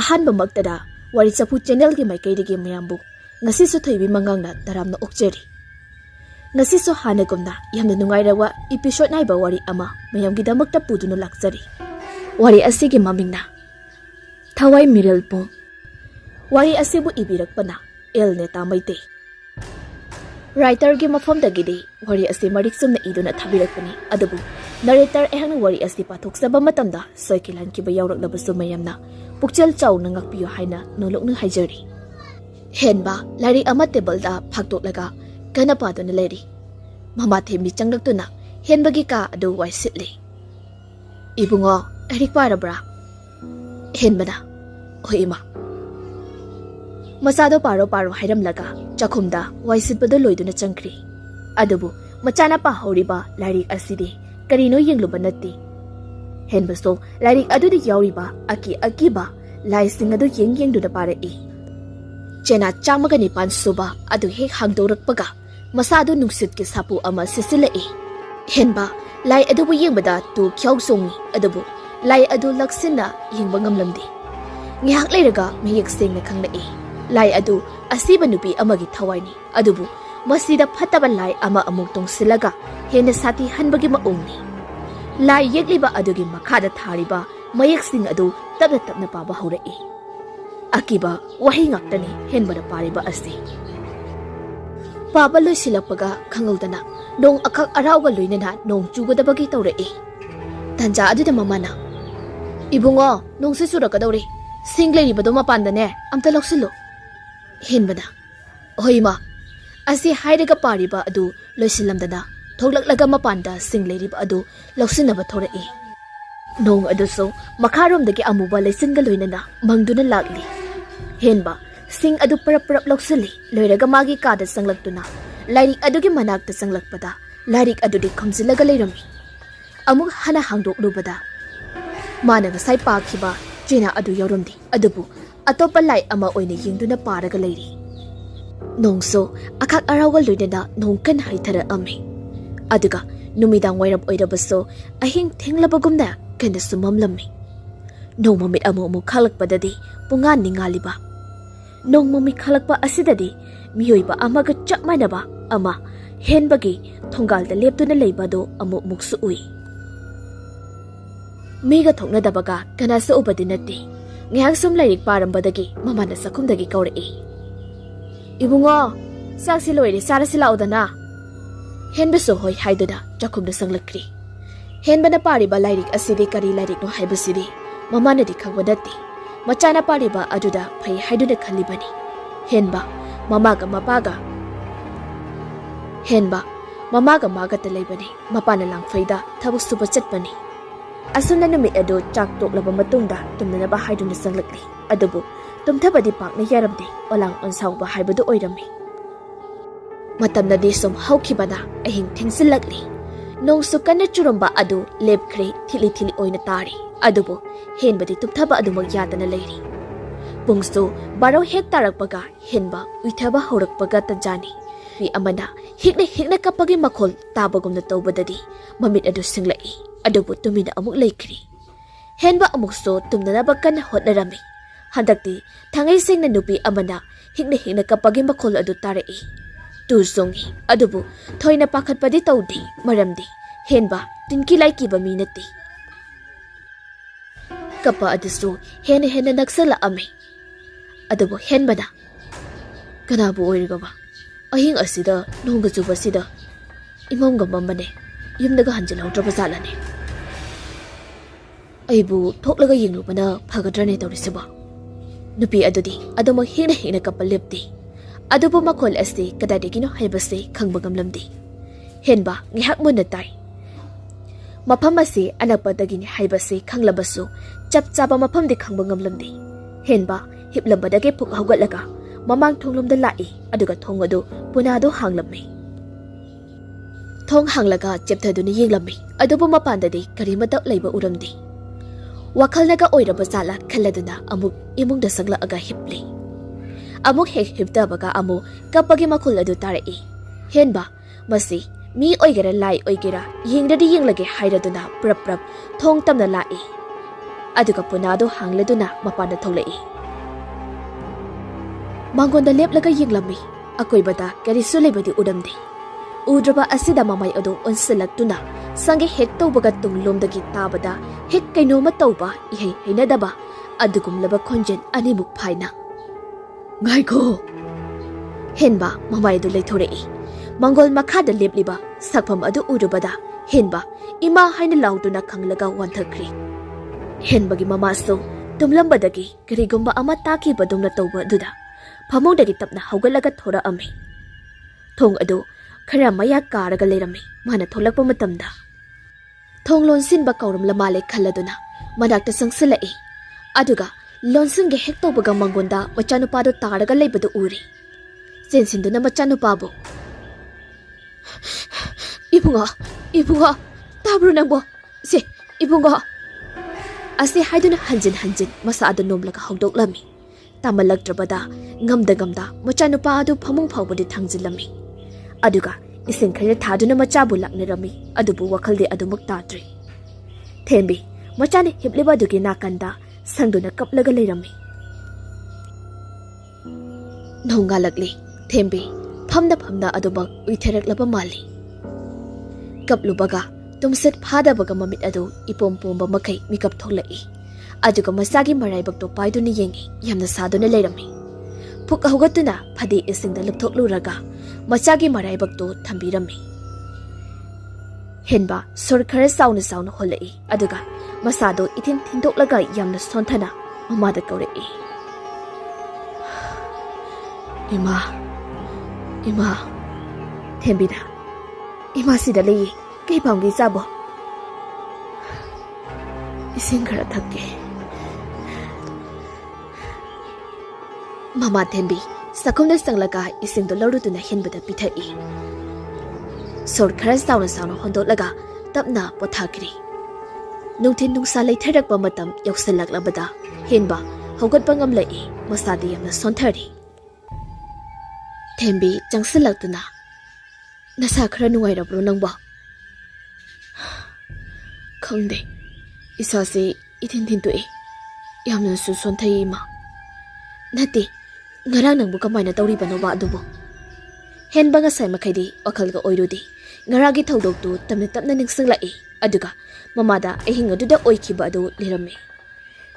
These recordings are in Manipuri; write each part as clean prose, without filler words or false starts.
ꯑꯍꯥꯟꯕꯃꯛꯇꯗ ꯋꯥꯔꯤ ꯆꯐꯨ ꯆꯦꯅꯦꯜꯒꯤ ꯃꯥꯏꯀꯩꯗꯒꯤ ꯃꯌꯥꯝꯕꯨ ꯉꯁꯤꯁꯨ ꯊꯣꯏꯕꯤ ꯃꯪꯒꯥꯡꯅ ꯇꯔꯥꯝꯅ ꯑꯣꯛꯆꯔꯤ꯫ ꯉꯁꯤꯁꯨ ꯍꯥꯟꯅꯒꯨꯝꯅ ꯌꯥꯝꯅ ꯅꯨꯡꯉꯥꯏꯔꯕ ꯏꯄꯤꯁꯣꯗ ꯅꯥꯏꯕ ꯋꯥꯔꯤ ꯑꯃ ꯃꯌꯥꯝꯒꯤꯗꯃꯛꯇ ꯄꯨꯗꯨꯅ ꯂꯥꯛꯆꯔꯤ꯫ ꯋꯥꯔꯤ ꯑꯁꯤꯒꯤ ꯃꯃꯤꯡꯅ ꯊꯋꯥꯏ ꯃꯤꯔꯦꯜꯄꯨꯡ꯫ ꯋꯥꯔꯤ ꯑꯁꯤꯕꯨ ꯏꯕꯤꯔꯛꯄꯅ NETA ꯃꯩꯇꯩ꯫ ꯔꯥꯏꯇꯔꯒꯤ ꯃꯐꯝꯗꯒꯤꯗꯤ ꯋꯥꯔꯤ ꯑꯁꯤ ꯃꯔꯤꯛ ꯆꯨꯝꯅ ꯏꯗꯨꯅ ꯊꯥꯕꯤꯔꯛꯄꯅꯤ, ꯑꯗꯨꯕꯨ ꯅꯔꯦꯇꯔ ꯑꯩꯍꯥꯛꯅ ꯋꯥꯔꯤ ꯑꯁꯤ ꯄꯥꯊꯣꯛꯆꯕ ꯃꯇꯝꯗ ꯁꯣꯏꯈꯤꯂꯥꯟꯈꯤꯕ ꯌꯥꯎꯔꯛꯂꯕꯁꯨ ꯃꯌꯥꯝꯅ ꯄꯨꯛꯆꯦꯜ ꯆꯥꯎꯅ ꯉꯥꯛꯄꯤꯌꯨ ꯍꯥꯏꯅ ꯅꯣꯂꯨꯛꯅ ꯍꯥꯏꯖꯔꯤ꯫ ꯍꯦꯟꯕ ꯂꯥꯏꯔꯤꯛ ꯑꯃ ꯇꯦꯕꯜꯗ ꯐꯥꯛꯇꯣꯛꯂꯒ ꯀꯟꯅ ꯄꯥꯗꯨꯅ ꯂꯩꯔꯤ꯫ ꯃꯃꯥꯊꯦꯝꯕꯤ ꯆꯪꯂꯛꯇꯨꯅ ꯍꯦꯟꯕꯒꯤ ꯀꯥ ꯑꯗꯨ ꯋꯥꯏ ꯁꯤꯠꯂꯤ꯫ "ꯏꯕꯨꯡꯉꯣ, ꯂꯥꯏꯔꯤꯛ ꯄꯥꯔꯕ꯭ꯔꯥ?" ꯍꯦꯟꯕꯅ "ꯍꯣꯏ ꯏꯃꯥ." ꯃꯆꯥꯗꯣ ꯄꯥꯔꯣ ꯍꯥꯏꯔꯝꯂꯒ ꯆꯥꯛꯈꯨꯝꯗ ꯋꯥꯏ ꯁꯤꯠꯄꯗꯣ ꯂꯣꯏꯗꯨꯅ ꯆꯪꯈ꯭ꯔꯤ꯫ ꯑꯗꯨꯕꯨ ꯃꯆꯥꯅ ꯄꯥꯍꯧꯔꯤꯕ ꯂꯥꯏꯔꯤꯛ ꯑꯁꯤꯗꯤ ꯀꯔꯤꯅꯣ ꯌꯦꯡꯂꯨꯕ ꯅꯠꯇꯦ꯫ ꯍꯦꯟꯕꯁꯨ ꯂꯥꯏꯔꯤꯛ ꯑꯗꯨꯗ ꯌꯥꯎꯔꯤꯕ ꯑꯀꯤꯕ ꯂꯥꯏꯁꯤꯡ ꯑꯗꯨ ꯌꯦꯡꯗꯨꯅ ꯄꯥꯔꯛꯏ꯫ ꯆꯦꯅꯥ 109 ꯁꯨꯕ ꯑꯗꯨ ꯍꯦꯛ ꯍꯥꯡꯗꯣꯔꯛꯄꯒ ꯃꯁꯥꯗꯨ ꯅꯨꯡꯁꯤꯠꯀꯤ ꯁꯥꯄꯨ ꯑꯃ ꯁꯤꯠꯆꯤꯜꯂꯛꯏ꯫ ꯍꯦꯟꯕ ꯂꯥꯏ ꯑꯗꯨꯕꯨ ꯌꯦꯡꯕꯗ ꯇꯨ ꯈ꯭ꯌꯥꯎ ꯆꯣꯡꯉꯤ, ꯑꯗꯨꯕꯨ ꯂꯥꯏ ꯑꯗꯨ ꯂꯛꯁꯤꯟꯅ ꯌꯦꯡꯕ ꯉꯝꯂꯝꯗꯦ꯫ ꯉꯥꯏꯍꯥꯛ ꯂꯩꯔꯒ ꯃꯌꯦꯛ ꯁꯦꯡꯅ ꯈꯪꯂꯛꯏ ꯂꯥꯏ ꯑꯗꯨ ꯑꯁꯤꯕ ꯅꯨꯄꯤ ꯑꯃꯒꯤ ꯊꯋꯥꯏꯅꯤ, ꯑꯗꯨꯕꯨ ꯃꯁꯤꯗ ꯐꯠꯇꯕ ꯂꯥꯏ ꯑꯃ ꯑꯃꯨꯛ ꯇꯣꯡꯁꯤꯜꯂꯒ ꯍꯦꯟꯅ ꯁꯥꯊꯤ ꯍꯟꯕꯒꯤ ꯃꯑꯣꯡꯅꯤ꯫ ꯂꯥꯏ ꯌꯦꯛꯂꯤꯕ ꯑꯗꯨꯒꯤ ꯃꯈꯥꯗ ꯊꯥꯔꯤꯕ ꯃꯌꯦꯛꯁꯤꯡ ꯑꯗꯨ ꯇꯞꯅ ꯄꯥꯕ ꯍꯧꯔꯛꯏ꯫ ꯑꯀꯤꯕ ꯋꯥꯍꯩ ꯉꯥꯛꯇꯅꯤ ꯍꯦꯟꯕꯅ ꯄꯥꯔꯤꯕ ꯑꯁꯤ꯫ ꯄꯥꯕ ꯂꯣꯏꯁꯤꯜꯂꯛꯄꯒ ꯈꯪꯍꯧꯗꯅ ꯅꯣꯡ ꯑꯈꯛ ꯑꯔꯥꯎꯒ ꯂꯣꯏꯅꯅ ꯅꯣꯡ ꯆꯨꯒꯗꯕꯒꯤ ꯇꯧꯔꯛꯏ꯫ ꯇꯥꯟꯖꯥ ꯑꯗꯨꯗ ꯃꯃꯥꯅ "ꯏꯕꯨꯡꯉꯣ, ꯅꯣꯡꯁꯤ ꯆꯨꯔꯛꯀꯗꯧꯔꯤ, ꯁꯤꯡ ꯂꯩꯔꯤꯕꯗꯣ ꯃꯄꯥꯟꯗꯅꯦ, ꯑꯝꯇ ꯂꯧꯁꯤꯜꯂꯨ." ꯍꯦꯟꯕꯅ "ꯍꯣꯏ ꯏꯃꯥ." ꯑꯁꯤ ꯍꯥꯏꯔꯒ ꯄꯥꯔꯤꯕ ꯑꯗꯨ ꯂꯣꯏꯁꯤꯜꯂꯝꯗꯅ ꯊꯣꯛꯂꯛꯂꯒ ꯃꯄꯥꯟꯗ ꯁꯤꯡ ꯂꯩꯔꯤꯕ ꯑꯗꯨ ꯂꯧꯁꯤꯟꯅꯕ ꯊꯣꯔꯛꯏ꯫ ꯅꯣꯡ ꯑꯗꯨꯁꯨ ꯃꯈꯥꯔꯣꯝꯗꯒꯤ ꯑꯃꯨꯕ ꯂꯩꯆꯤꯟꯒ ꯂꯣꯏꯅꯅ ꯃꯪꯗꯨꯅ ꯂꯥꯛꯂꯤ꯫ ꯍꯦꯟꯕ ꯁꯤꯡ ꯑꯗꯨ ꯄꯔꯞ ꯂꯧꯁꯤꯜꯂꯤ, ꯂꯣꯏꯔꯒ ꯃꯥꯒꯤ ꯀꯥꯗ ꯆꯪꯂꯛꯇꯨꯅ ꯂꯥꯏꯔꯤꯛ ꯑꯗꯨꯒꯤ ꯃꯅꯥꯛꯇ ꯆꯪꯂꯛꯄꯗ ꯂꯥꯏꯔꯤꯛ ꯑꯗꯨꯗꯤ ꯈꯨꯝꯖꯤꯜꯂꯒ ꯂꯩꯔꯝꯃꯤ꯫ ꯑꯃꯨꯛ ꯍꯟꯅ ꯍꯥꯡꯗꯣꯛꯂꯨꯕꯗ ꯃꯥꯅ ꯉꯁꯥꯏ ꯄꯥꯈꯤꯕ ꯆꯦꯅꯥ ꯑꯗꯨ ꯌꯥꯎꯔꯝꯗꯦ, ꯑꯗꯨꯕꯨ ꯑꯇꯣꯞꯄ ꯂꯥꯏ ꯑꯃ ꯑꯣꯏꯅ ꯌꯦꯡꯗꯨꯅ ꯄꯥꯔꯒ ꯂꯩꯔꯤ꯫ ꯅꯣꯡꯁꯨ ꯑꯈꯥꯛ ꯑꯔꯥꯎꯒ ꯂꯣꯏꯅꯅ ꯅꯣꯡ ꯀꯟꯅ ꯍꯩꯊꯔꯛꯑꯝꯃꯤ, ꯑꯗꯨꯒ ꯅꯨꯃꯤꯗꯥꯡ ꯋꯥꯏꯔꯝ ꯑꯣꯏꯔꯕꯁꯨ ꯑꯍꯤꯡ ꯊꯦꯡꯂꯕꯒꯨꯝꯅ ꯀꯟꯅꯁꯨ ꯃꯝꯂꯝꯃꯤ꯫ ꯅꯣꯡ ꯃꯃꯤꯠ ꯑꯃꯨꯛ ꯈꯥꯛꯂꯛꯄꯗꯗꯤ ꯄꯨꯡꯉꯥꯟ ꯅꯤꯡꯉꯥꯜꯂꯤꯕ꯫ ꯅꯣꯡ ꯃꯃꯤꯠ ꯈꯥꯛꯂꯛꯄ ꯑꯁꯤꯗꯗꯤ ꯃꯤꯑꯣꯏꯕ ꯑꯃꯒ ꯆꯞ ꯃꯥꯟꯅꯕ ꯑꯃ ꯍꯦꯟꯕꯒꯤ ꯊꯣꯡꯒꯥꯜꯗ ꯂꯦꯞꯇꯨꯅ ꯂꯩꯕꯗꯣ ꯑꯃꯨꯛꯁꯨ ꯎꯏ꯫ ꯃꯤꯒ ꯊꯣꯛꯅꯗꯕꯒ ꯀꯅꯥꯁꯨ ꯎꯕꯗꯤ ꯅꯠꯇꯦ꯫ ꯉꯥꯏꯍꯥꯛ ꯁꯨꯝ ꯂꯥꯏꯔꯤꯛ ꯄꯥꯔꯝꯕꯗꯒꯤ ꯃꯃꯥꯅ ꯆꯥꯛꯈꯨꯝꯗꯒꯤ ꯀꯧꯔꯛꯏ꯫ "ꯏꯕꯨꯡꯉꯣ, ꯆꯥꯛꯁꯤ ꯂꯣꯏꯔꯦ, ꯆꯥꯔꯁꯤ ꯂꯥꯛꯑꯣꯗꯅ." ꯍꯦꯟꯕꯁꯨ ꯍꯣꯏ ꯍꯥꯏꯗꯨꯅ ꯆꯥꯛꯈꯨꯝꯗ ꯆꯪꯂꯛꯈ꯭ꯔꯤ꯫ ꯍꯦꯟꯕꯅ ꯄꯥꯔꯤꯕ ꯂꯥꯏꯔꯤꯛ ꯑꯁꯤꯗꯤ ꯀꯔꯤ ꯂꯥꯏꯔꯤꯛꯅꯣ ꯍꯥꯏꯕꯁꯤꯗꯤ ꯃꯃꯥꯅꯗꯤ ꯈꯪꯕ ꯅꯠꯇꯦ꯫ ꯃꯆꯥꯅ ꯄꯥꯔꯤꯕ ꯑꯗꯨꯗ ꯐꯩ ꯍꯥꯏꯗꯨꯅ ꯈꯜꯂꯤꯕꯅꯤ꯫ ꯍꯦꯟꯕ ꯃꯃꯥꯒ ꯃꯥꯒꯇ ꯂꯩꯕꯅꯤ꯫ ꯃꯄꯥꯅ ꯂꯥꯡꯐꯩꯗ ꯊꯕꯛ ꯁꯨꯕ ꯆꯠꯄꯅꯤ꯫ ꯑꯁꯨꯝꯅ ꯅꯨꯃꯤꯠ ꯑꯗꯨ ꯆꯥꯛ ꯇꯣꯛꯂꯕ ꯃꯇꯨꯡꯗ ꯇꯨꯝꯅꯅꯕ ꯍꯥꯏꯗꯨꯅ ꯆꯪꯂꯛꯂꯤ, ꯑꯗꯨꯕꯨ ꯇꯨꯝꯊꯕꯗꯤ ꯄꯥꯛꯅ ꯌꯥꯔꯝꯗꯦ, ꯑꯣꯂꯥꯡ ꯑꯣꯟꯁꯥꯎꯕ ꯍꯥꯏꯕꯗꯨ ꯑꯣꯏꯔꯝꯃꯤ꯫ ꯃꯇꯝꯅꯗꯤ ꯁꯨꯝ ꯍꯧꯈꯤꯕꯅ ꯑꯍꯤꯡ ꯊꯦꯡꯖꯤꯜꯂꯛꯂꯤ꯫ ꯅꯣꯡꯁꯨ ꯀꯟꯅ ꯆꯨꯔꯝꯕ ꯑꯗꯨ ꯂꯦꯞꯈ꯭ꯔꯦ, ꯊꯤꯠꯂꯤ ꯑꯣꯏꯅ ꯇꯥꯔꯤ, ꯑꯗꯨꯕꯨ ꯍꯦꯟꯕꯗꯤ ꯇꯨꯝꯊꯕ ꯑꯗꯨꯃꯛ ꯌꯥꯗꯅ ꯂꯩꯔꯤ꯫ ꯄꯨꯡꯁꯨ 12 ꯍꯦꯛ ꯇꯥꯔꯛꯄꯒ ꯍꯦꯟꯕ ꯎꯏꯊꯕ ꯍꯧꯔꯛꯄꯒ ꯇꯟꯖꯥꯅꯤ꯫ ꯅꯨꯄꯤ ꯑꯃꯅ ꯍꯤꯛꯅ ꯀꯞꯄꯒꯤ ꯃꯈꯣꯜ ꯇꯥꯕꯒꯨꯝꯅ ꯇꯧꯕꯗꯗꯤ ꯃꯃꯤꯠ ꯑꯗꯨ ꯁꯤꯡꯂꯛꯏ, ꯑꯗꯨꯕꯨ ꯇꯨꯃꯤꯟꯅ ꯑꯃꯨꯛ ꯂꯩꯈ꯭ꯔꯤ꯫ ꯍꯦꯟꯕ ꯑꯃꯨꯛꯁꯨ ꯇꯨꯝꯅꯅꯕ ꯀꯟꯅ ꯍꯣꯠꯅꯔꯝꯃꯤ꯫ ꯍꯟꯗꯛꯇꯤ ꯊꯥꯡꯒꯩꯁꯦꯡꯅ ꯅꯨꯄꯤ ꯑꯃꯅ ꯍꯤꯛꯅ ꯀꯞꯄꯒꯤ ꯃꯈꯣꯜ ꯑꯗꯨ ꯇꯥꯔꯛꯏ꯫ ꯇꯨ ꯆꯣꯡꯉꯤ, ꯑꯗꯨꯕꯨ ꯊꯣꯏꯅ ꯄꯥꯈꯠꯄꯗꯤ ꯇꯧꯗꯦ, ꯃꯔꯝꯗꯤ ꯍꯦꯟꯕ ꯇꯤꯟꯀꯤ ꯂꯥꯏ ꯀꯤꯕ ꯃꯤ ꯅꯠꯇꯦ꯫ ꯀꯞꯄ ꯑꯗꯨꯁꯨ ꯍꯦꯟꯅ ꯅꯛꯁꯜꯂꯛꯑꯝꯃꯤ, ꯑꯗꯨꯕꯨ ꯍꯦꯟꯕꯅ "ꯀꯅꯥꯕꯨ ꯑꯣꯏꯔꯒꯕ ꯑꯍꯤꯡ ꯑꯁꯤꯗ ꯅꯣꯡꯒ ꯆꯨꯕꯁꯤꯗ ꯏꯃꯝꯒ ꯃꯝꯕꯅꯦ, ꯌꯨꯝꯗꯒ ꯍꯟꯖꯤꯜꯍꯧꯗ꯭ꯔꯕ ꯖꯥꯠꯂꯅꯦ? ꯑꯩꯕꯨ ꯊꯣꯛꯂꯒ ꯌꯦꯡꯂꯨꯕꯅ ꯐꯒꯗ꯭ꯔꯅꯦ ꯇꯧꯔꯤꯁꯤꯕꯣ?" ꯅꯨꯄꯤ ꯑꯗꯨꯗꯤ ꯑꯗꯨꯃꯛ ꯍꯤꯛꯅ ꯀꯞꯄ ꯂꯦꯞꯇꯦ, ꯑꯗꯨꯕꯨ ꯃꯈꯣꯜ ꯑꯁꯤ ꯀꯗꯥꯏꯗꯒꯤꯅꯣ ꯍꯥꯏꯕꯁꯤ ꯈꯪꯕ ꯉꯝꯂꯝꯗꯦ꯫ ꯍꯦꯟꯕ ꯉꯥꯏꯍꯥꯛ ꯃꯨꯟꯅ ꯇꯥꯏ꯫ ꯃꯐꯝ ꯑꯁꯤ ꯑꯅꯛꯄꯗꯒꯤꯅꯤ ꯍꯥꯏꯕꯁꯤ ꯈꯪꯂꯕꯁꯨ ꯆꯞ ꯆꯥꯕ ꯃꯐꯝꯗꯤ ꯈꯪꯕ ꯉꯝꯂꯝꯗꯦ꯫ ꯍꯦꯟꯕ ꯍꯤꯞꯂꯝꯕꯗꯒꯤ ꯄꯨꯛ ꯍꯧꯒꯠꯂꯒ ꯃꯃꯥꯡ ꯊꯣꯡꯂꯣꯝꯗ ꯂꯥꯛꯏ, ꯑꯗꯨꯒ ꯊꯣꯡ ꯑꯗꯨ ꯄꯨꯅꯥꯗꯣ ꯍꯥꯡꯂꯝꯃꯤ꯫ ꯊꯣꯡ ꯍꯥꯡꯂꯒ ꯆꯦꯞꯊꯗꯨꯅ ꯌꯦꯡꯂꯝꯃꯤ, ꯑꯗꯨꯕꯨ ꯃꯄꯥꯟꯗꯗꯤ ꯀꯔꯤꯃꯠꯇ ꯂꯩꯕ ꯎꯔꯝꯗꯦ꯫ ꯋꯥꯈꯜꯅꯒ ꯑꯣꯏꯔꯕ ꯖꯥꯠꯂꯥ ꯈꯜꯂꯗꯨꯅ ꯑꯃꯨꯛ ꯏꯃꯨꯡꯗ ꯆꯪꯂꯛꯑꯒ ꯍꯤꯞꯂꯤ꯫ ꯑꯃꯨꯛ ꯍꯦꯛ ꯍꯤꯞꯇꯕꯒ ꯑꯃꯨꯛ ꯀꯞꯄꯒꯤ ꯃꯈꯣꯜ ꯑꯗꯨ ꯇꯥꯔꯛꯏ꯫ ꯍꯦꯟꯕ ꯃꯁꯤ ꯃꯤ ꯑꯣꯏꯒꯦꯔꯥ ꯂꯥꯏ ꯑꯣꯏꯒꯦꯔꯥ ꯌꯦꯡꯂꯒꯦ ꯍꯥꯏꯔꯗꯨꯅ ꯄ꯭ꯔꯞ ꯊꯣꯡ ꯇꯝꯅ ꯂꯥꯛꯏ꯫ aduga punado hangladuna mapanda tholai mangonda leplaga yinglami akoibada karisu lebadi udamde udraba asida mamai ado onsilaktuna sange hek tawbaga tunglomdagi tabada hek kainoma tawba ihei heinadaba adugumlaba khonjen animuk phaina ngaiko henba mamai adu leithorei mangol makhada lepliba sakpham adu urubada henba ima haina lauduna khanglaga wanthakri henbagi mamaso tumlambadagi karigumba ama taki badumna tawba duda phamongdagi tapna hawgalaga thora ami thong adu khara maya karaga lerami mana tholakpa matamda thong lonsinba kauram lamale khalladuna manakta sangsilai aduga lonsinge hek tawbaga mangonda machanupa do taraga leibadu uri sensinduna machanupa bo Ibunga, tabro nangbo, se, ibunga. Ase haiduna hanjin masa adu nomlaga hawdok lami. Tamalak drabada, ngamda, machanupa adu phamung phawbadi thangjilami. Aduga, ising khare thaduna machabu laknirami, adubu wakalde adumuk tadri. Thembi, machani hibliba dugi nakanda, sangduna kaplaga leirami. Nonga lagli, thembi, phamna adubak uitherak laba mali. Kaplubaga tumset phadabaga mamit adu ipom-pomba makai mikap tholai aduga masagi maraibak to paiduni yengi yamna saduna leirami phuk ahogatuna phadi isingda lupthokluraga masagi maraibak to thambirami henba sorkhara sauna holai aduga masado ithin thindoklaga yamna sonthana mamada kaurei ima thembida ima sida lei kei paungi sabo ising khara thakke mama thembi sakhumna sanglaga ising do loruduna hinbada pithai sor khara sauna hondolaga tapna pothakri nungthin nungsa leitharakpa matam yausallaklabada hinba hogatpa ngamlai masadi yamna sonthari thembi changsilaktuna nasa khara nuwairabro nangba khangde isase ithin toi yamna su sonthai ma nati ngarang nangbu kamaina tawri banoba adubo henba nga sai makhaidi wakhalga oirudi ngaragi thodok tu tamna ningsanglai aduga mamada ehinga duda oikhiba adu lirami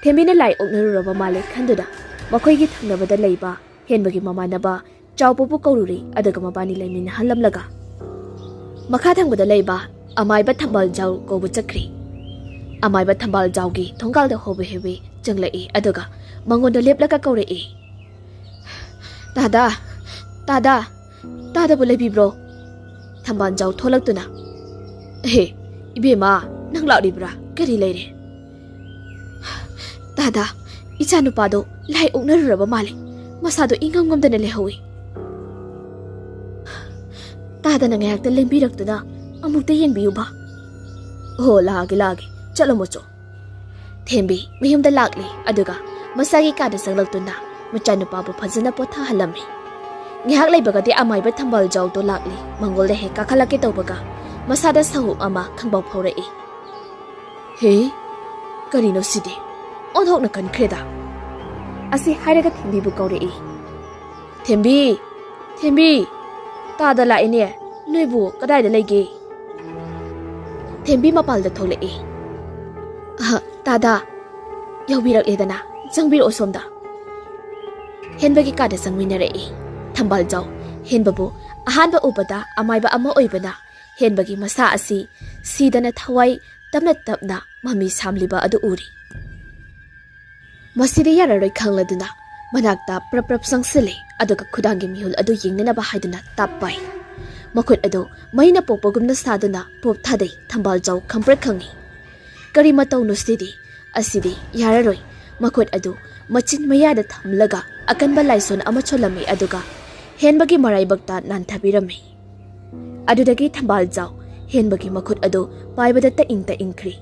thembina lai oknaruraba male khanduda makhoigi thangnabada leiba henbagi mamanaba chawpopu kaururi adaga mabani laimina halamlaga makha thangbada leiba amaiba thambal jaw kobu chakri amaiba thambal jawgi thongal da hobe hebe changlai aduga mangonda leplaga kaurei tada bulai bibro thambal jaw tholaktuna he ibema nang laudibra kari leire tada icha nupado lai oknaruraba male masado ingamgamdana lehawi tada na ngayakta lembiraktuna amukta yengbiyuba ho lagi chalo mocho thembi mayumda lakli aduga masagi kada sanglaktuna machanupabu phajana potha halami ngihak leibagadi amaiba thambal jaw to lakli mangolda he kakhalake tawbaga masada sahu ama khangbaw phorei he karino sidi onhokna kankreda asi hairaga thembi bu kaurei thembi tada la ine noibu kadai da lege thembi mapal da tholei tada yaubirak edana jangbir osomda henbagi kada sangminarei thambal jaw henbabu ahanba ubada amaiba ama oibana henbagi masa asi sidana thawai tapna mami samliba adu uri masidi yararoi khangladuna manakta prap sangsile aduga khudangi mihul adu yingnaba haiduna tappai makut adu maina pokpogumna saduna pop thadei thambal jaw khampra khangi kari matau nusidi asidi yararoi makut adu machin mayada thamlaga akanba laison ama cholami aduga henbagi maraibakta nanthabirami adudagi thambal jaw henbagi makut adu paibada ta ingkri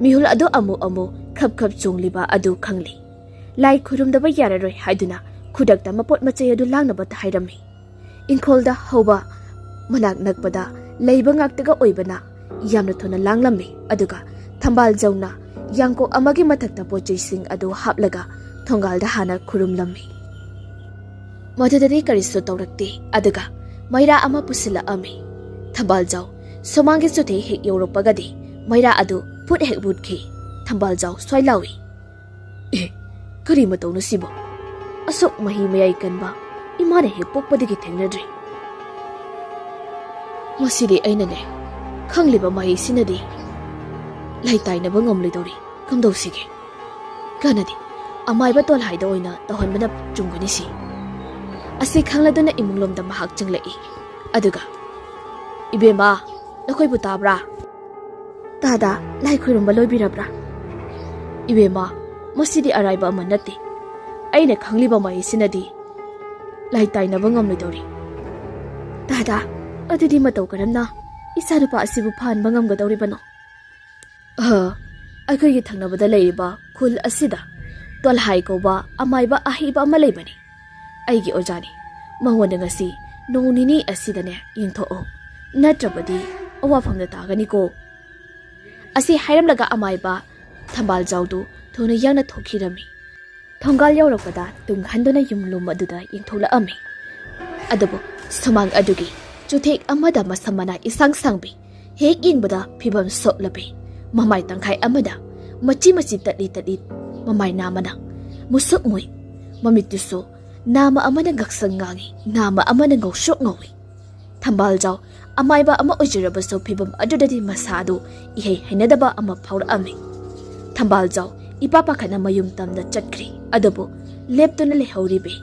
mihul adu amu khap chungliba adu khangli lai khurumdaba yararoi haiduna khudakta mapot machay adu langnaba ta hairami inkolda hoba manak nakpada leiba ngaktaga oibana yamna thona langlami aduga thambal jawna yangko amagi mathakta pochaising adu haplaga thongalda hana khurumlammi madudadi karisu tawrakti aduga maira ama pusila ami thambal jaw somangi suthe hek europagadi maira adu put hek budki thambal jaw soilawi kari matawnu sibo asok mahi mayai kanba imane he pokpadigi thengnadri masidi ainane khangliba mahi sinadi laitainaba ngamlidori kamdosige kanadi amaiba tol haida oina tawhanbana chungani si asi khangladuna imunglomda mahak changlai aduga ibema nakoi bu tabra tada lai khoirumba loibirabra ibema masidi araiba amanati aina khangliba mai sinadi laitainaba ngamlidori tada adudi matau karamna isarupa asibu phanba ngamgadori bano ꯑꯩꯈꯣꯏꯒꯤ ꯊꯪꯅꯕꯗ ꯂꯩꯔꯤꯕ ꯈꯨꯜ ꯑꯁꯤꯗ ꯇꯣꯜꯍꯥꯏ ꯀꯧꯕ ꯑꯃꯥꯏꯕ ꯑꯍꯩꯕ ꯑꯃ ꯂꯩꯕꯅꯤ ꯑꯩꯒꯤ ꯑꯣꯖꯥꯅꯤ ꯃꯉꯣꯟꯗ ꯉꯁꯤ ꯅꯣꯡ ꯅꯤꯅꯤ ꯑꯁꯤꯗꯅꯦ ꯌꯦꯡꯊꯣꯛꯑꯣ ꯅꯠꯇ꯭ꯔꯕꯗꯤ ꯑꯋꯥꯐꯝꯗ ꯇꯥꯒꯅꯤꯀꯣ ꯑꯁꯤ ꯍꯥꯏꯔꯝꯂꯒ ꯑꯃꯥꯏꯕ ꯊꯝꯕꯥꯜ ꯖꯥꯎꯗꯨ ꯊꯨꯅ ꯌꯥꯡꯅ ꯊꯣꯛꯈꯤꯔꯝꯃꯤ ꯊꯣꯡꯒꯥꯜ ꯌꯧꯔꯛꯄꯗ ꯇꯨꯡ ꯍꯟꯗꯨꯅ ꯌꯨꯝꯂꯨꯝ ꯑꯗꯨꯗ ꯌꯦꯡꯊꯣꯛꯂꯛꯑꯝꯃꯤ ꯑꯗꯨꯕꯨ ꯁꯨꯃꯥꯡ ꯑꯗꯨꯒꯤ ꯆꯨꯊꯦꯛ ꯑꯃꯗ ꯃꯁꯝ ꯃꯅꯥ ꯏꯁꯥꯡ ꯁꯥꯡꯕꯤ ꯍꯦꯛ ꯌꯦꯡꯕꯗ ꯐꯤꯕꯝ ꯁꯣꯛꯂꯕꯤ mamai tangkai amada machi tali mamai namana musuk mui mamituso nama amana gaksang ngangi nama amana ngaushok ngawi thambal jaw amai ba ama ojiraba so phibam adudadi masadu ihei hainadaba ama phaur ami thambal jaw ipapa khana mayum tamda chatkri adubu leptuna lehori be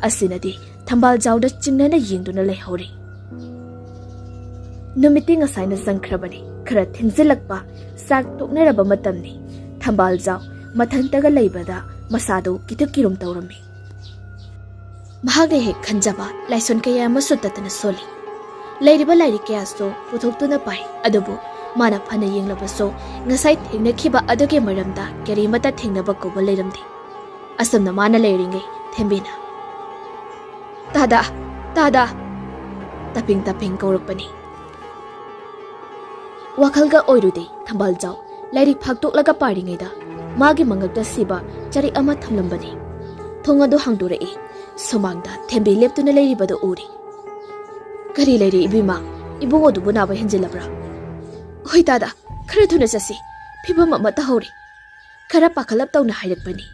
asinadi thambal jaw da chingnana yingduna lehori numiti ngasaina sangkhrabani khara thingzilakpa sak toknaraba matamni thambal jaw mathantaga leibada masado kitukirum tawrami mahage he khanjaba laison kaya masutatana soli leiriba lairi kaya so puthoktuna pai adubu mana phana yenglaba so ngasai thengna khiba aduge maramda keri mata thengnaba koba leiramdi asamna mana leiringe thembina tada taping kaurakpani wakalga oirude thambal jaw lairik phaktoklaga paringaida magi mangakta siba chari ama thamlambani thonga do hangdore somangda thembe leptuna leiribada uri kari leiri ibima ibungo du bunaba henjilabra hoi tada khara thuna chasi phibam ama ta hori khara pakhalap tawna hairakpani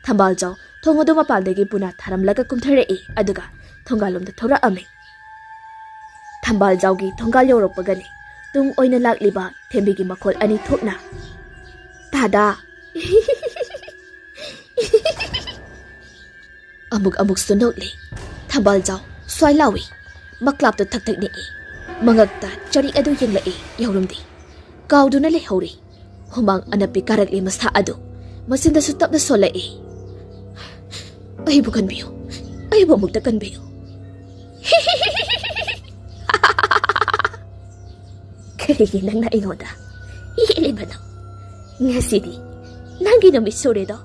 thambal jaw thonga do mapaldagi puna tharamlaga kumthare aduga thongalomda thora ame thambal jawgi thongal yorokpagani tung oina lakliba thembigi makhol ani thokna tada amuk sunokli thambal jaw swailawi maklap to thak ni mangakta chari adu yenglai yaurumdi kauduna le hori humang anapi karakli masa adu masinda sutapna solai ai bukan biyo ai bomukta kan biyo Karigi nang naingoda iilibano ngasidi nangi no misure do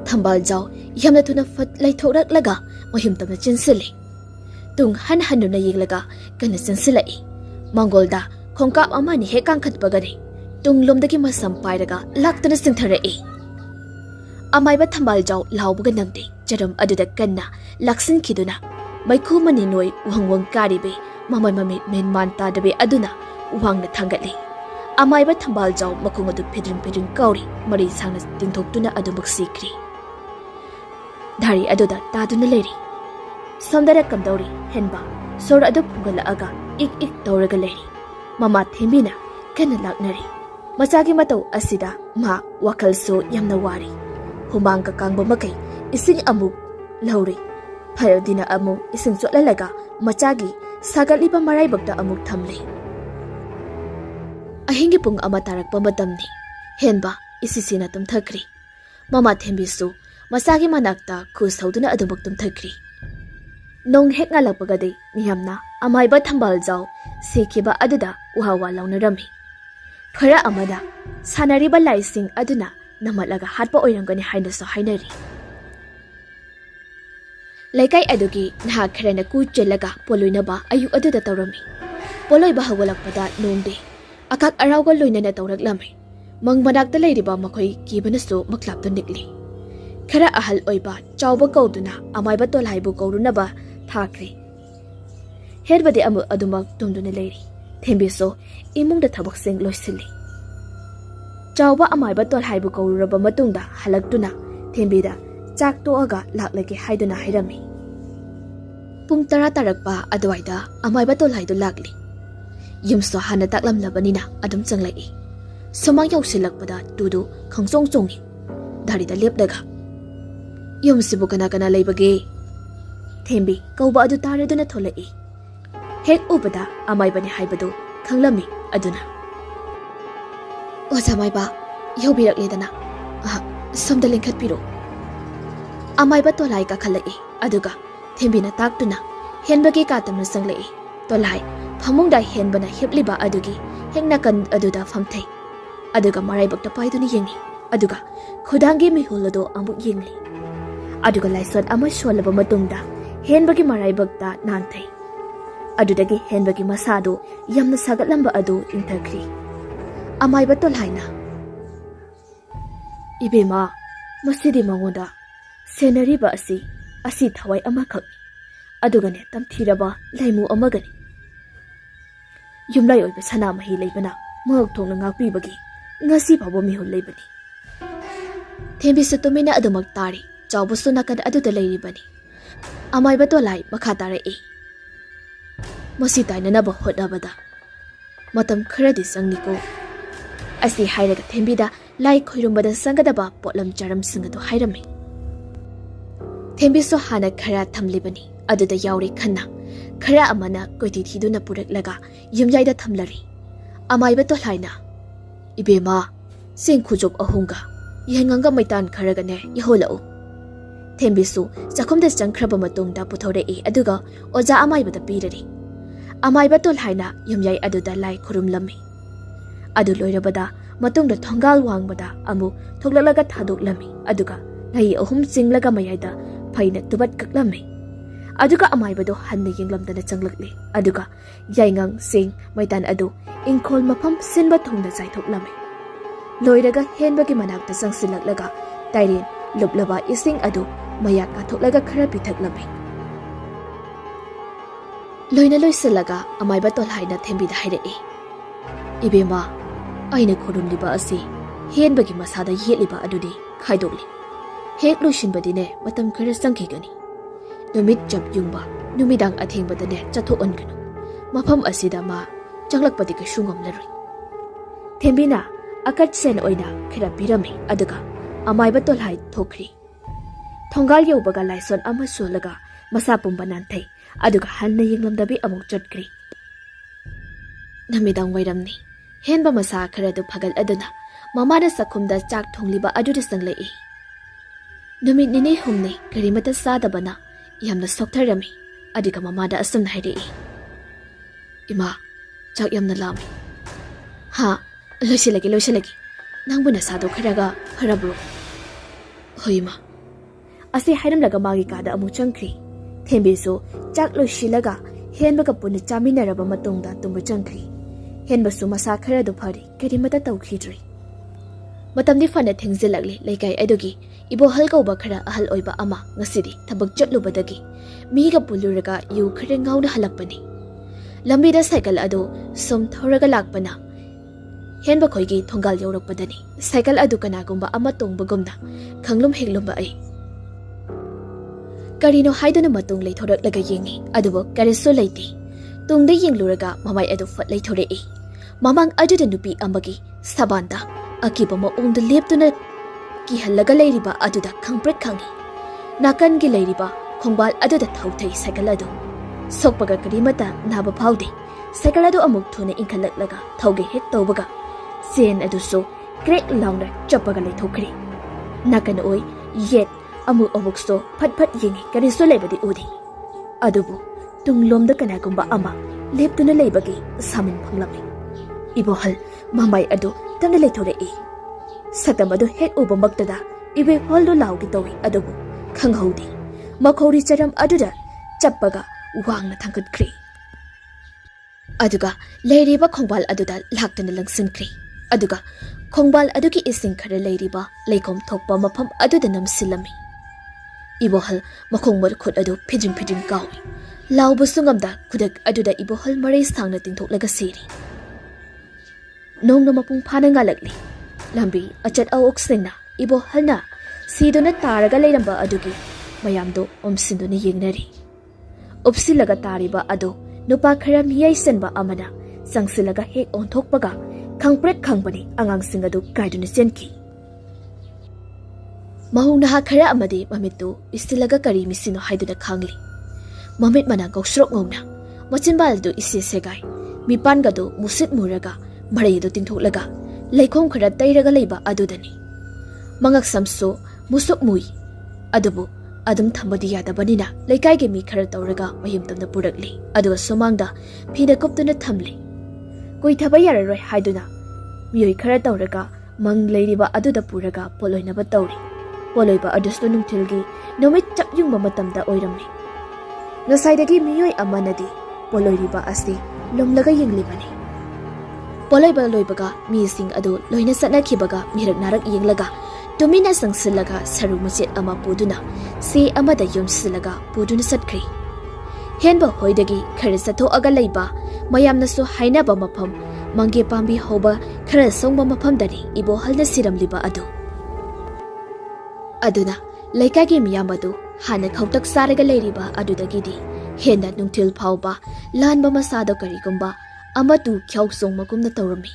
thambal jaw yamna tuna fat lai thorak laga mahim tamna chinsili tung han hanuna yiglaga kana chinsilai mangolda khongkap amani he kangkhat bagari tung lomdagi masam pairaga laktana singtharai amaiba thambal jaw laubuga nangde jaram aduda kanna laksin khiduna maikhu mani noi wangwang karibe mamai mamit men man ta dabe aduna wang na thangatli amaiba thambal jaw makung adu pedring kauri mari sangna tingthoktuna adumuk sikri dhari aduda taduna leri somdara kamdauri henba sor adu phungala aga ik tawraga leri mama thembina kana laknari machagi matau asida ma wakal so yamna wari humang ka kangba makai ising amuk lauri phayodina amu ising chotlalaga machagi sagatliba maraibakta amuk thamle ahingi pung ama tarakpa matamni henba isisina tumthakri mama thembisu masagi manakta khus thauduna adubak tumthakri nong hek ngalakpagade miyamna amaiba thambal jaw sekhiba aduda uhawa launarami khara amada sanariba laising aduna namatlaga hatpa oiramgani hainaso hainari laikai adugi naha kharana ku chelaga poloinaba ayuk aduda tawrami poloi ba hawalakpada nongde akak arauga loinana tawraklami mang manakta leiriba makhoi kibanasu maklapto nikli khara ahal oiba chawba kauduna amaiba tolhaibu kaurunaba thakri herbadi amu adumak tumduna leiri thembiso imungda thabaksing loisili chawba amaiba tolhaibu kaururaba matungda halaktuna thembida chak toaga laklage haiduna hairami pung tara tarakpa adwaida amaiba tolhaidu lakli yumso hana taklamlabanina adum changlai somang yausilakpada tudu khangsong chongi darida lepdaga yumsibu kana kana leibage thembi kauba adu taraduna tholai hek ubada amaibani haibadu khanglami aduna osamaiba yaubirakledana somda lengkhat piro amaiba tolai ka khalai aduga thembina taktuna henbage katamna sanglai tolai phamungda henbana hepliba adugi hekna kan aduda famthai aduga maraibakta paiduni yengi aduga khudangi mihulado amuk yengli aduga laison ama sholaba matungda henbagi maraibakta nanthai adudagi henbagi masado yamna sagatlamba adu inthakri amaiba tolhaina ibema masidi mangoda senariba asi thawai amakhak adugane tamthiraba laimu amagani yumlai oiba sana mahi leibana mak thongna ngakpibagi ngasi phabo mihul leibani thembi sutumina adumak tari chawbusu nakan aduda leiribani amaiba tolai makha tare masi tainanaba hotnabada matam kharadi sangniko asi hairaga thembida lai khoirumbada sangadaba potlam charam singado hairami thembiso hana khara thamlibani aduda yauri khanna khara amana koiti thiduna puraklaga yumyaida thamlari amaiba tolhaina ibema sing khujok ahunga yenganga maitan kharagane yaholau thembisu chakhumda changkhraba matungda puthore aduga oja amaibada pirari amaiba tolhaina yumyai aduda lai khurumlami adu loirabada matungda thongal wangbada amu thoglalaga thadoklami aduga nai ahum chinglaga mayaida phaina tubat kaklami aduga amaibado hanna yenglamdana changlakli aduga yaingang sing maitan adu ingkhol mafam sinba thongda jaithoklami loiraga henbagi manakta changsilaklaga tairen lublaba ising adu mayak ka thoklaga khara pithaklami loina loisalaga amaiba tolhaina thembida hairei ibema aina khorumliba asi henbagi masada yeliba adudi khaidokli hek loishinbadine matam khara sangkhigani numit jab yungba numidang athengbadane chatho onganu mafam asida ma changlakpadi ka shungam laroi thembina akat sen oina khira pirami aduga amaiba tolhai thokri thongal yobaga laison ama solaga masa pumba nanthai aduga hanna yenglamdabi amuk chatkri namidang wairamni henba masa khara du phagal aduna mamada sakhumda chak thongliba aduda sanglei numit nini humni karimata sadabana yamna soktharami adiga mamada asumna hairei ima chak yamna lami ha loisilagi nangbuna sado kharaga harabro hoima asi hairamlaga magi kada amu changkri thembiso chak loisilaga henbaga puna chaminaraba matungda tumbu changkri henbasu masa khara do phari karimata tawkhidri matamni fana thengzilakli laikai adugi ibo halgauba khara ahal oiba ama ngasidi thabak chatlubadagi miga puluraga yu khare ngauna halakpani lambida cycle ado som thoraga lakpana henba khoigi thongal yorakpadani cycle adu kanagumba ama tongbagumna khanglum heglumba ai karino haiduna matung leithoraklaga yengi adubo kariso leiti tungde yengluraga mamai adu fat leithorei mamang aduda nupi ambagi sabanda akiba maungda leptuna ki halaga leiriba aduda khangpret khangi nakan gi leiriba khongbal aduda thauthai cycle adu sokpaga karimata naba phaude cycle adu amuk thuna inkalaklaga thauge hek tawbaga sen adu so krek laungda chapaga leithokri nakan oi yet amu obukso phat yengi kariso lebadi udi adubu tunglomda kanagumba ama leptuna leibagi samin phanglami ibohal mambai adu tangda leithorei satamadu hek ubamaktada ibe holdo laugi tawi adubu khanghaudi makhori charam aduda chappaga wangna thangkatkhri Aduga leiriba khongbal aduda laktana langsinkhri. Aduga khongbal adugi ising khara leiriba leikom thokpa mafam aduda namsilami. Ibohal makhongmar khut adu phijing kawi. Laubu sungamda kudak aduda ibohal maray sangna tingthoklaga siri. Nongna mapung phana ngalakli. Lambi achat awok singna ibohalna siduna taraga leiramba adugi mayamdo omsinduna yengnari. Upsilaga tariba adu nupa khara miyai senba amana sangsilaga hek onthokpaga khangprek khangbani angang singadu kaiduna senki. Mahungnaha khara amadi mamittu istilaga kari misino haiduna khangli. Mamit mana goksrok ngongna machinbaldu isi segai mipangadu musit muraga maraydu tingthoklaga leikhom khara tairaga leiba adudani. Mangak samso musuk mui adubu adum thambadi yadabanina leikaige mi khara tawraga mayumtamna purakli aduga somangda phida koptuna thamli. Koi thaba yararoi haiduna miyoi khara tawraga mang leiriba aduda puraga poloinaba tawri. Poloiba adusto nungthilgi nomit chapyungba matamda oiramni. Ngasaidagi miyoi amanadi poloiriba asi lomlaga yenglibani. Poloiba loibaga mising adu loina satnakibaga mirak narak yenglaga tumina sangsilaga saru machet ama puduna si amada yomsilaga puduna satkri. Henba hoidagi khara sathoaga leiba mayamnasu hainaba mafam mange pambi hoba khara songba mafamdani ibohalna siramliba adu. Aduna leikage miyamadu hana khautak saraga leiriba adudagidi hena nungtil phauba lanba masada karigumba amatu khyauksong makumna tawrami.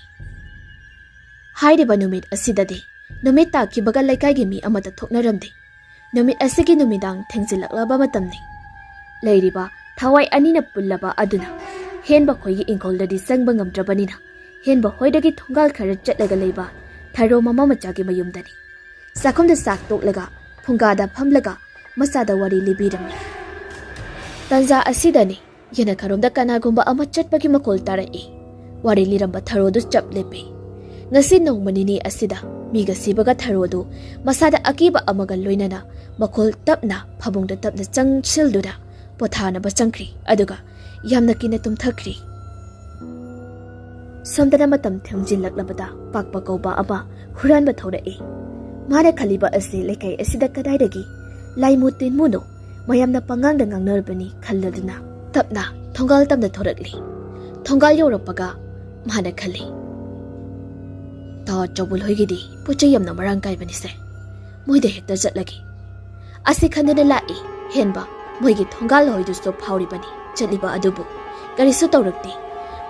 Hairiba numit asidadi numit takibaga leikage mi amata thoknaramdi. Numit asigi numidang thengjilaklaba matamni. Leiriba thawai anina pullaba aduna henba khoigi ingkoldadi sangba ngamdrabanina henba hoidagi thongal khara chatlaga leiba tharo mama machagi mayumdani. Sakomda sak toklaga Phunga da phamlaga masada wari libirami. Tanza asidani yana karomda kanagumba ama chatpagi makol tarai. Wari liramba tharodu chap lepe. Ngasi nongmanini asida miga sibaga tharodu masada akiba amaga loinana makol tapna phabungda tapna changsilduda pothana ba changkri aduga yamna kina tumthakri. Samdana matam thengjinlaklabada pakpa kauba aba huranba thorai. Mana khaliba asi lekai asida kadaidagi laimutin muno mayamna pangangda ngangnarbani khalladuna tapna thongal tamna thorakli. Thongal yorapaga mana khali. Ta chobul hoigidi puchayamna marang kaibani se. Moide hekta jatlagi. Asi khandana lai henba moigi thongal hoidusto phauribani chaliba adubu garisu tawrakti.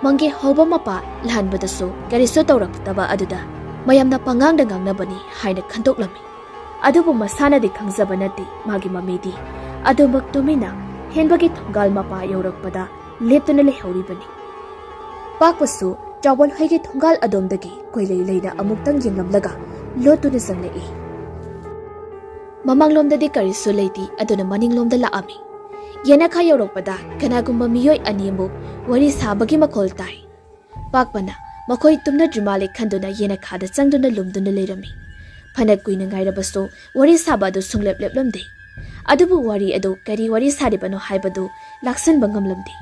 Mange hoba mapa lanbadaso garisu tawraktaba aduda mayamna pangangda ngangnabani haina khantoklami. Adubu masana di khangzaba nati magi mamidi adumak tumina henbagi thongal mapa yorakpada leptuna lehoribani. Pakpasu chawal hoigi thongal adomdagi koilei leina amuktang yenglamlaga lotuna sanglei. Mamanglomdadi karisu leiti aduna maninglomda laami. Yenakha yorakpada kanagumba miyoi animbu wari sabagi makol tai. Pakpana makoi tumna jumale khanduna yenakhada changduna lumduna leirami. Phanak kuina ngairabaso wari sabadu sunglep leplamde. Adubu wari adu kari wari saribano haibadu laksan bangamlamde.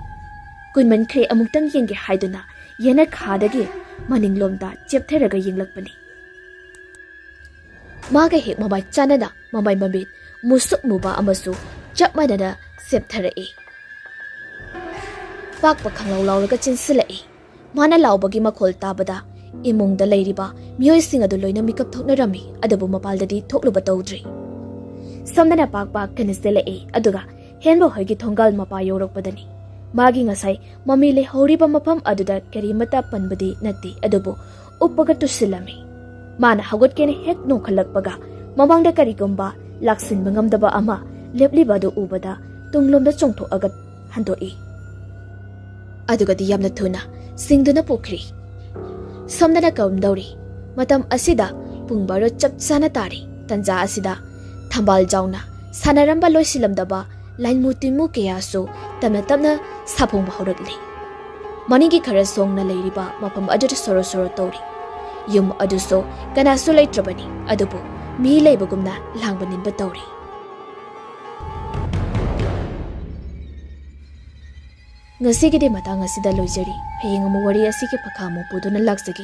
Kuinman kre amuktang yenge haiduna yenakhadagi maninglomda cheptheraga yenglakpani. Maga hek mabai chanana mabai mabit musuk muba amasu chapmanana septharai. Pakpa khanglaw lawlaga chinsilai. Mana laubagi makol tabada imungda leiriba miyoi sing adu loina mikap thoknarami adabu mapaldadi thokluba tawdri. Samdana pakpa kaniselai aduga henbo hoigi thongal mapa yorokpadani. Magi ngasai mami le horiba mapam aduda karimata panbadi nati adubu uppaga tusilami. Mana hagotkene hek nongkhalakpaga mamangda karigumba laksin bangamdaba ama leplibadu ubada tunglomda chongthoaga handoi. Adugadi yamna thuna singduna pukri. Samdana kaumdauri matam asida pungbaro chap sana tari tanja asida thambal jauna sanaramba loisilamdaba lainmutimu keyasu tamna tamna sapong bahaurakli. Manigi khara songna leiriba mapam aduda soro soro tauri. Yum aduso kanasu leitrabani adubu mi leibagumna langbaninba tauri. Ngasigidi matang asida loijari hayeng amu wari asigi pakha mu puduna laksagi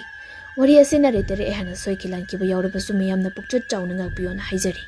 wari asi narrator ehana soikilan kiba yaurabasu miyamna pukchat chauna ngakpiyona haijari